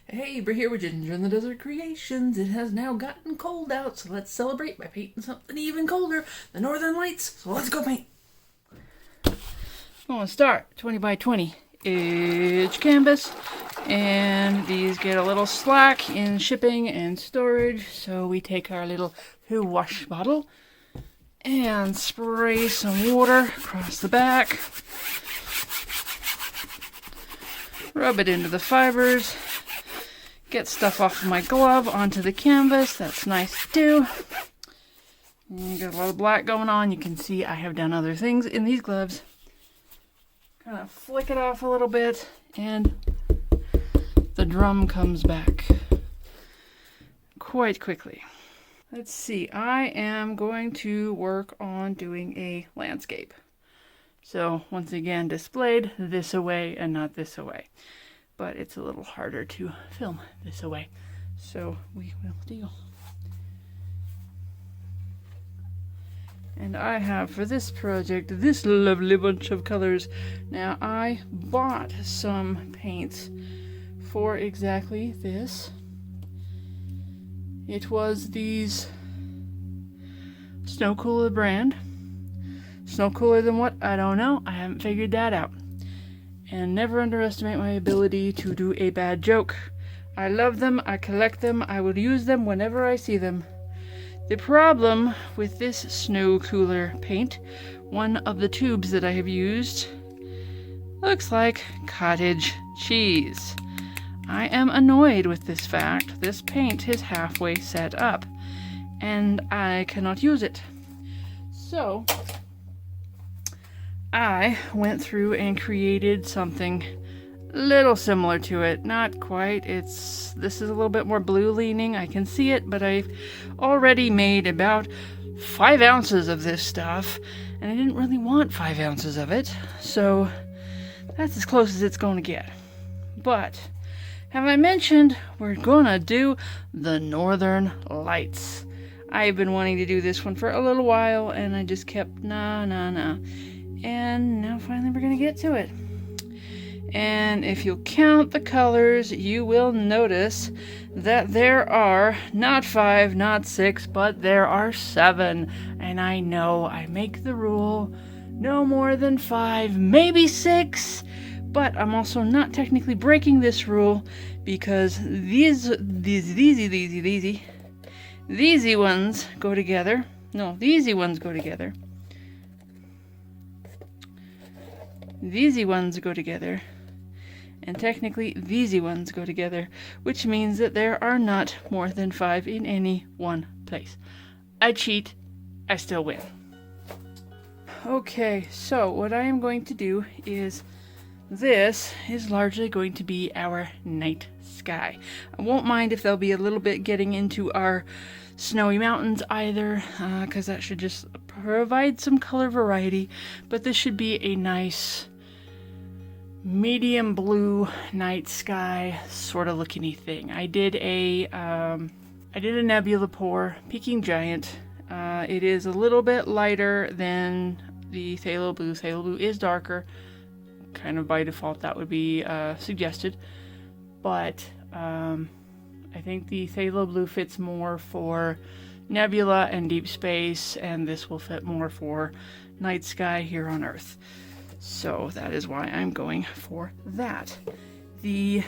Hey, we're here with Ginger in the Desert Creations. It has now gotten cold out, so let's celebrate by painting something even colder, the Northern Lights. So let's go paint. I'm going to start 20 by 20 inch canvas, and these get a little slack in shipping and storage, so we take our little wash bottle and spray some water across the back, rub it into the fibers, get stuff off of my glove onto the canvas. That's nice too. And got a lot of black going on. You can see I have done other things in these gloves. Kind of flick it off a little bit, and the drum comes back quite quickly. Let's see, I am going to work on doing a landscape. So once again, displayed this away and not this away. But it's a little harder to film this away. So we will deal. And I have for this project this lovely bunch of colors. Now I bought some paints for exactly this. It was these Snow Cooler brand. Snow cooler than what? I don't know. I haven't figured that out. And never underestimate my ability to do a bad joke. I love them, I collect them, I will use them whenever I see them. The problem with this snow cooler paint, one of the tubes that I have used, looks like cottage cheese. I am annoyed with this fact. This paint is halfway set up, and I cannot use it. So I went through and created something a little similar to it. Not quite. This is a little bit more blue leaning. I can see it, but I've already made about 5 ounces of this stuff, and I didn't really want 5 ounces of it, so that's as close as it's going to get. But have I mentioned we're gonna do the Northern Lights? I've been wanting to do this one for a little while, and I just kept nah. And now finally we're going to get to it. And if you'll count the colors, you will notice that there are not 5, not 6, but there are 7. And I know I make the rule no more than 5, maybe 6. But I'm also not technically breaking this rule because these ones go together. No, the easy ones go together. These ones go together, and technically these ones go together, which means that there are not more than 5 in any one place. I cheat, I still win. Okay, so what I am going to do is, this is largely going to be our night sky. I won't mind if they'll be a little bit getting into our snowy mountains either, because that should just provide some color variety, but this should be a nice medium blue night sky sort of looking-y thing. I did a nebula pour, Peking Giant. It is a little bit lighter than the Phthalo Blue. Phthalo Blue is darker, kind of by default that would be suggested, but I think the Phthalo Blue fits more for nebula and deep space, and this will fit more for night sky here on Earth. So that is why I'm going for that. The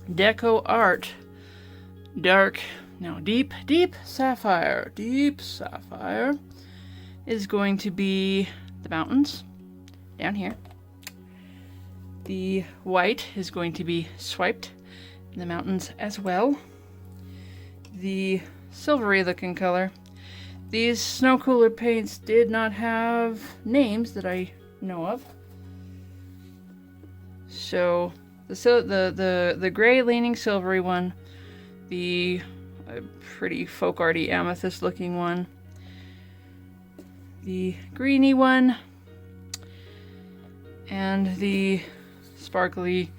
DecoArt Deep Sapphire is going to be the mountains down here. The white is going to be swiped in the mountains as well. The silvery looking color. These snow cooler paints did not have names that I know of. So the gray leaning silvery one, the pretty folk arty amethyst looking one, the greeny one, and the sparkly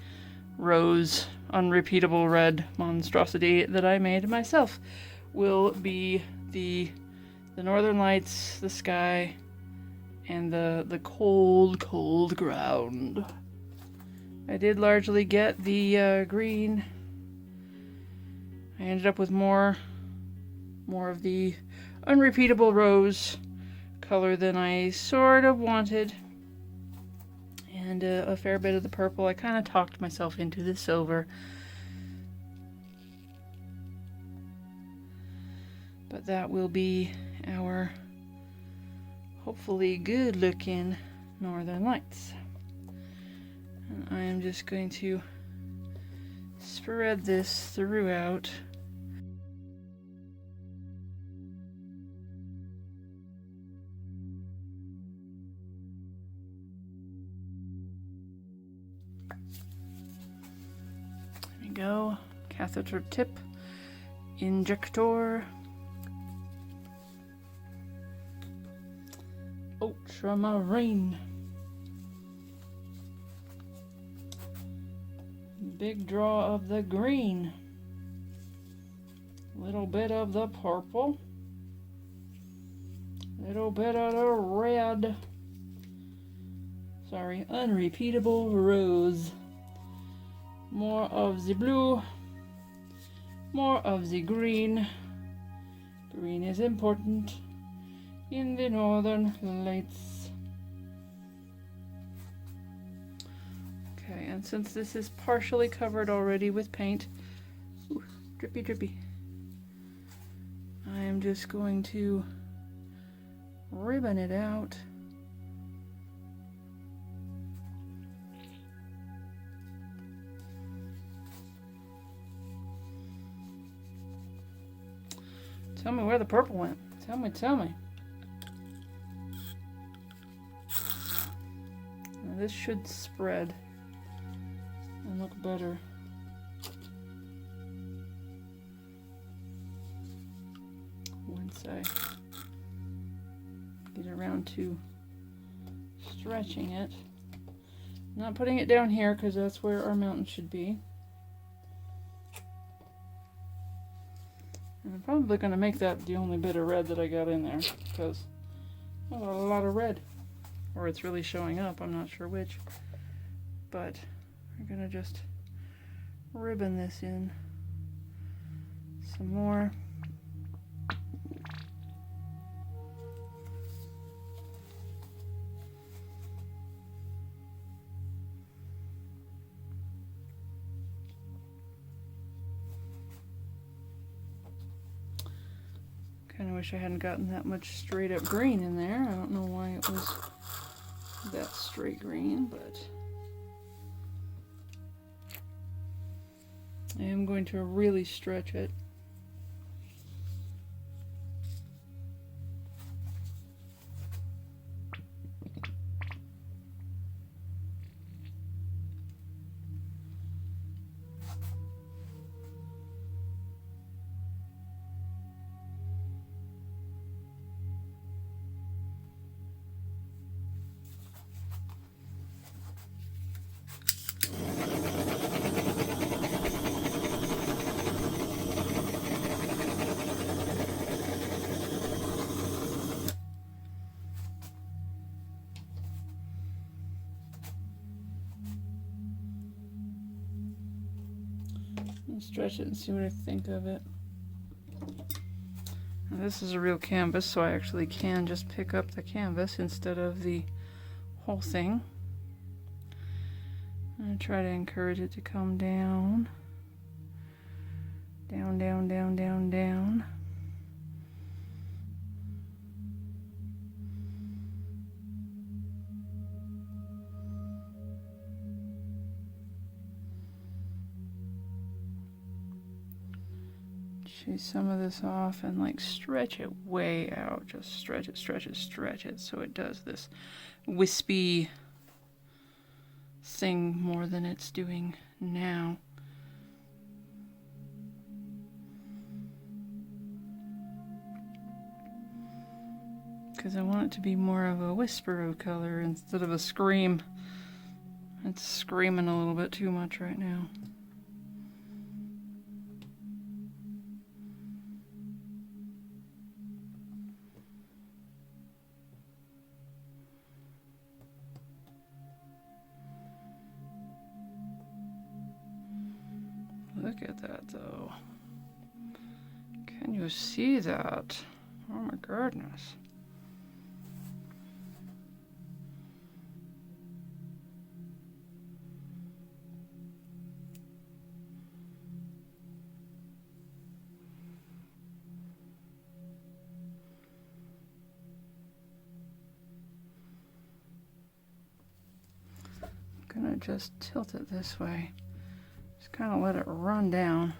rose unrepeatable red monstrosity that I made myself will be the Northern Lights, the sky, and the cold ground. I did largely get the green I ended up with more of the Unrepeatable Rose color than I sort of wanted. And a fair bit of the purple. I kind of talked myself into the silver. But that will be our hopefully good looking Northern Lights. And I am just going to spread this throughout. There we go. Catheter tip, injector, Ultramarine. Big draw of the green. Little bit of the purple. Little bit of the red. Sorry, Unrepeatable Rose. More of the blue. More of the green. Green is important in the Northern Lights. Okay, and since this is partially covered already with paint, ooh, drippy drippy, I am just going to ribbon it out. Tell me where the purple went. Tell me, tell me. Now this should spread and look better. Once I get around to stretching it. I'm not putting it down here because that's where our mountain should be. And I'm probably going to make that the only bit of red that I got in there because I got a lot of red. Or it's really showing up, I'm not sure which. But we're going to just ribbon this in some more. Kind of wish I hadn't gotten that much straight up green in there. I don't know why it was that straight green, but I am going to really stretch it. Stretch it and see what I think of it. Now this is a real canvas, so I actually can just pick up the canvas instead of the whole thing. I'm try to encourage it to come down. Down, down, down, down, down. Chase some of this off and like stretch it way out. Just stretch it, stretch it, stretch it so it does this wispy thing more than it's doing now. Because I want it to be more of a whisper of color instead of a scream. It's screaming a little bit too much right now. Look at that though. Can you see that? Oh my goodness. I'm gonna just tilt it this way. Just kind of let it run down.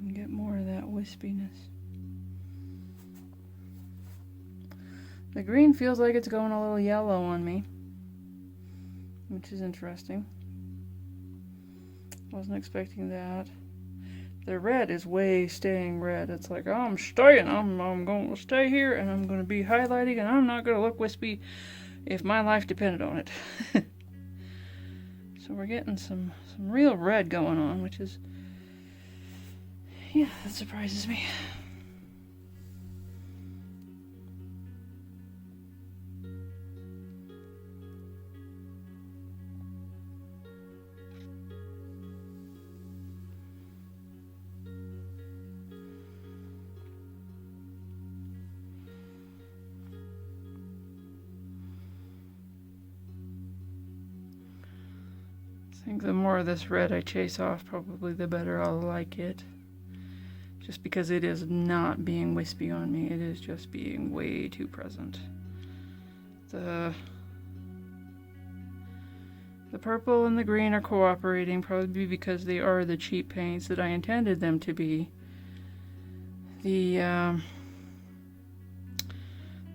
And get more of that wispiness. The green feels like it's going a little yellow on me, which is interesting. Wasn't expecting that. The red is way staying red. It's like, oh, I'm staying. I'm going to stay here, and I'm going to be highlighting, and I'm not going to look wispy if my life depended on it. So we're getting some real red going on, which is, yeah, that surprises me. I think the more of this red I chase off, probably the better I'll like it. Just because it is not being wispy on me, it is just being way too present. The purple and the green are cooperating, probably because they are the cheap paints that I intended them to be. That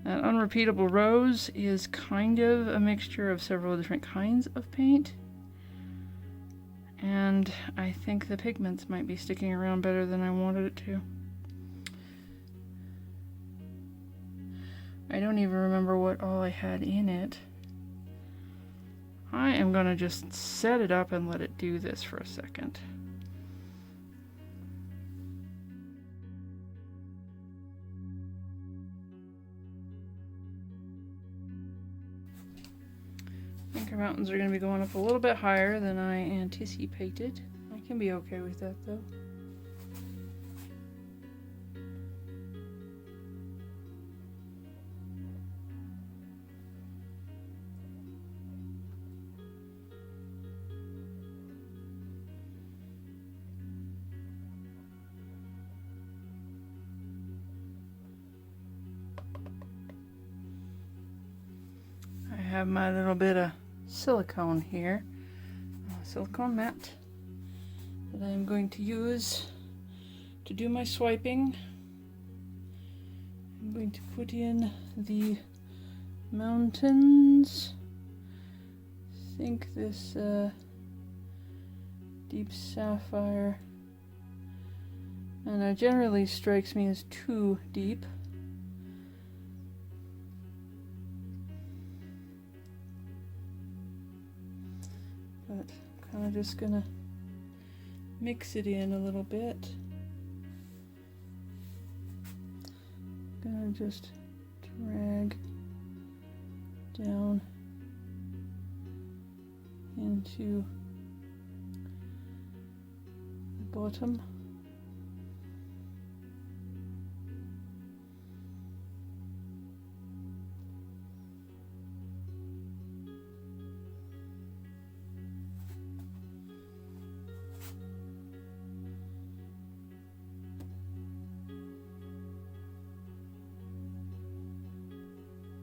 Unrepeatable Rose is kind of a mixture of several different kinds of paint. And I think the pigments might be sticking around better than I wanted it to. I don't even remember what all I had in it. I am going to just set it up and let it do this for a second. Anchor mountains are going to be going up a little bit higher than I anticipated. I can be okay with that though. I have my little bit of silicone here, silicone mat that I'm going to use to do my swiping. I'm going to put in the mountains. I think this deep sapphire, and it generally strikes me as too deep. But I'm kind of just gonna mix it in a little bit. Gonna just drag down into the bottom.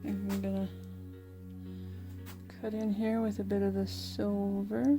I'm gonna cut in here with a bit of the silver.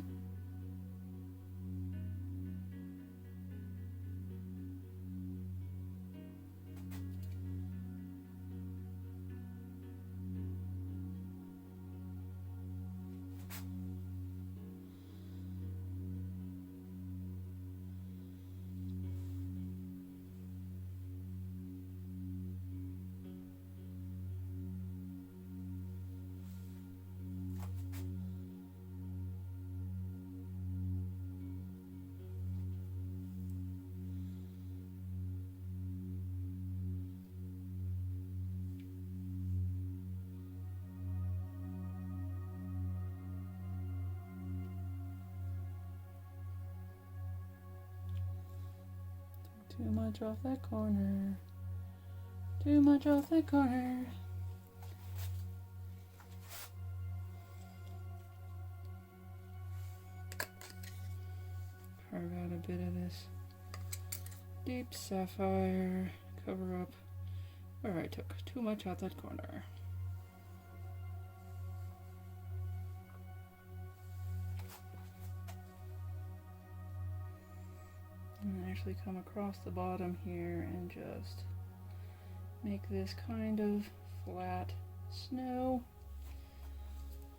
Too much off that corner. Too much off that corner. Carve out a bit of this deep sapphire. Cover up where I took too much out that corner. And actually come across the bottom here and just make this kind of flat snow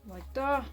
like that.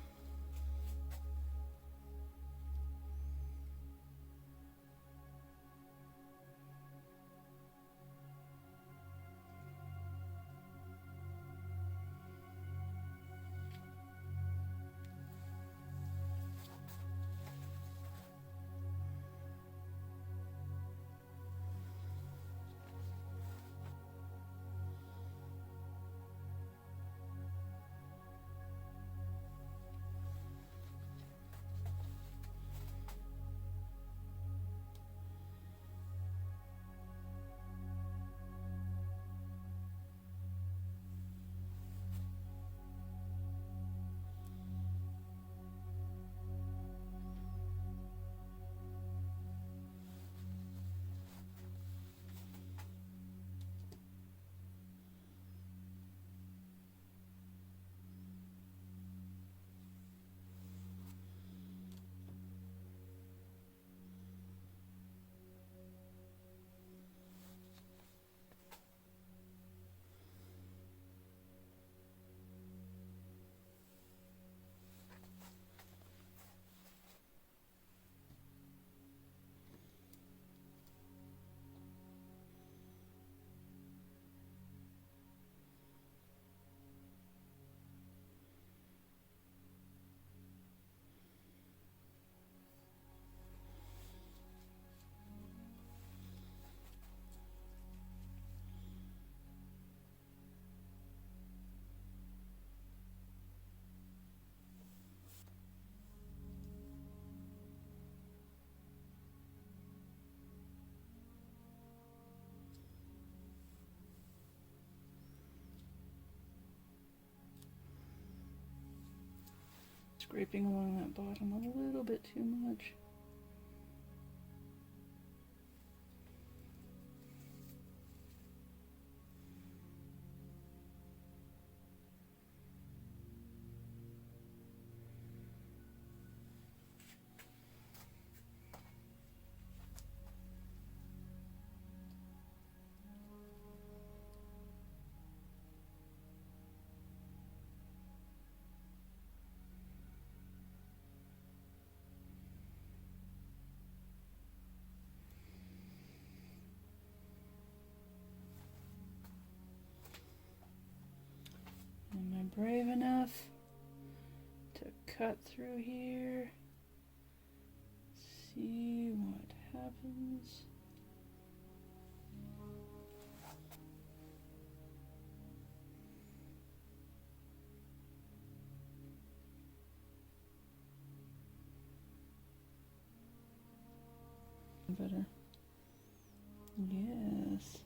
Scraping along that bottom a little bit too much. Am I brave enough to cut through here? See what happens. Better. Yes.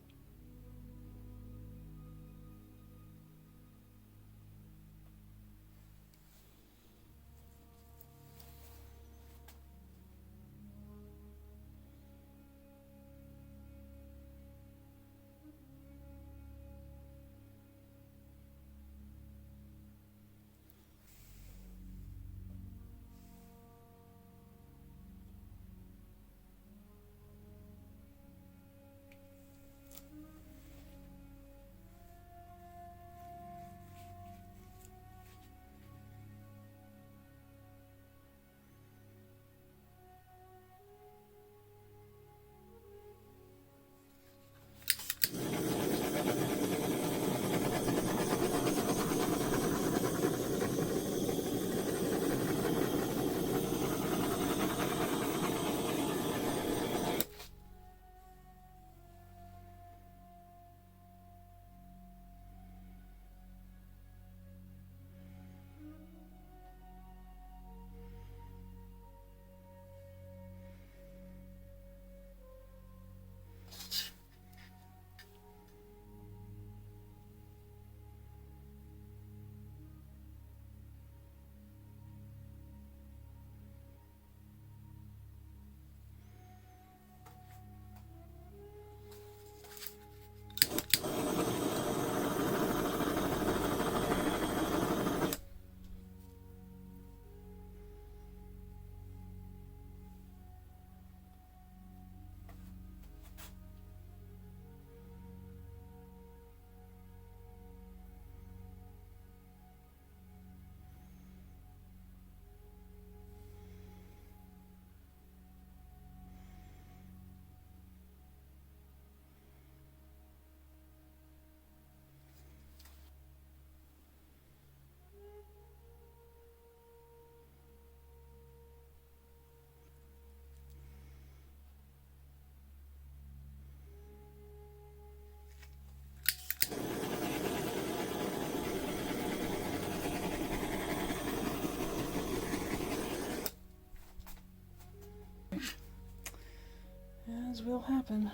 will happen.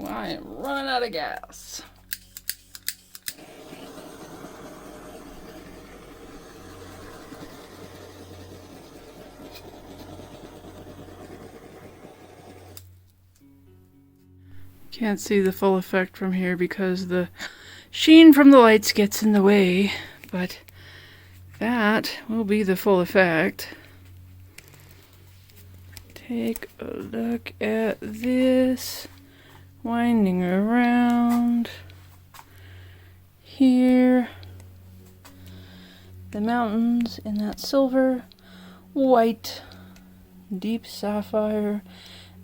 I am running out of gas. Can't see the full effect from here because the sheen from the lights gets in the way, but that will be the full effect. Take a look at this. Winding around here, the mountains in that silver, white, deep sapphire,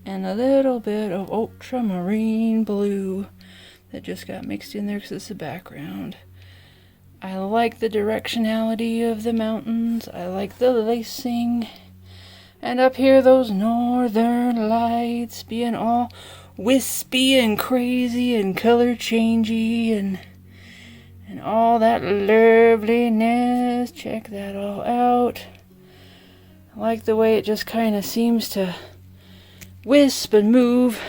and a little bit of ultramarine blue that just got mixed in there because it's the background. I like the directionality of the mountains. I like the lacing. And up here, those northern lights being all wispy and crazy and color changey and all that loveliness. Check that all out. I like the way it just kind of seems to wisp and move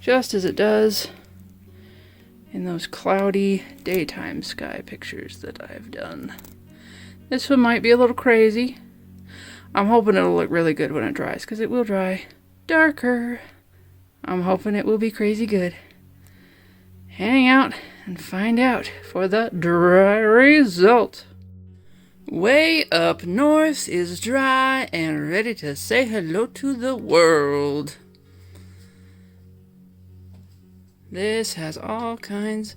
just as it does in those cloudy daytime sky pictures that I've done. This one might be a little crazy. I'm hoping it'll look really good when it dries, because it will dry darker. I'm hoping it will be crazy good. Hang out and find out for the dry result. Way up north is dry and ready to say hello to the world. This has all kinds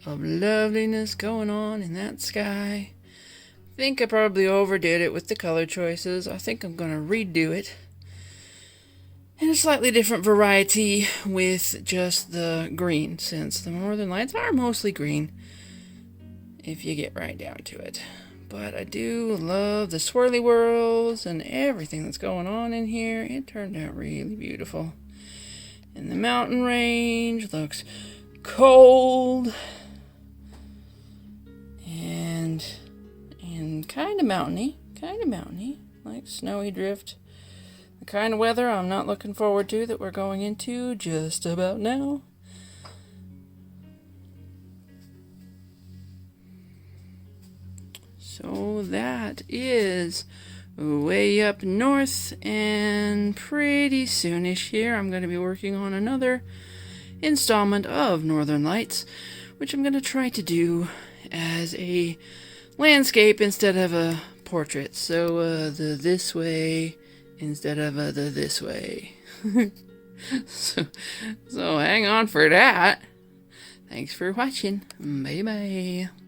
of loveliness going on in that sky. I think I probably overdid it with the color choices. I think I'm going to redo it in a slightly different variety with just the green, since the Northern Lights are mostly green if you get right down to it. But I do love the swirly whirls and everything that's going on in here. It turned out really beautiful. And the mountain range looks cold and kind of mountainy, like snowy drift. The kind of weather I'm not looking forward to that we're going into just about now. So that is way up north, and pretty soonish here I'm going to be working on another installment of Northern Lights, which I'm going to try to do as a landscape instead of a portrait. So the this way instead of the this way. so hang on for that. Thanks for watching. Bye bye.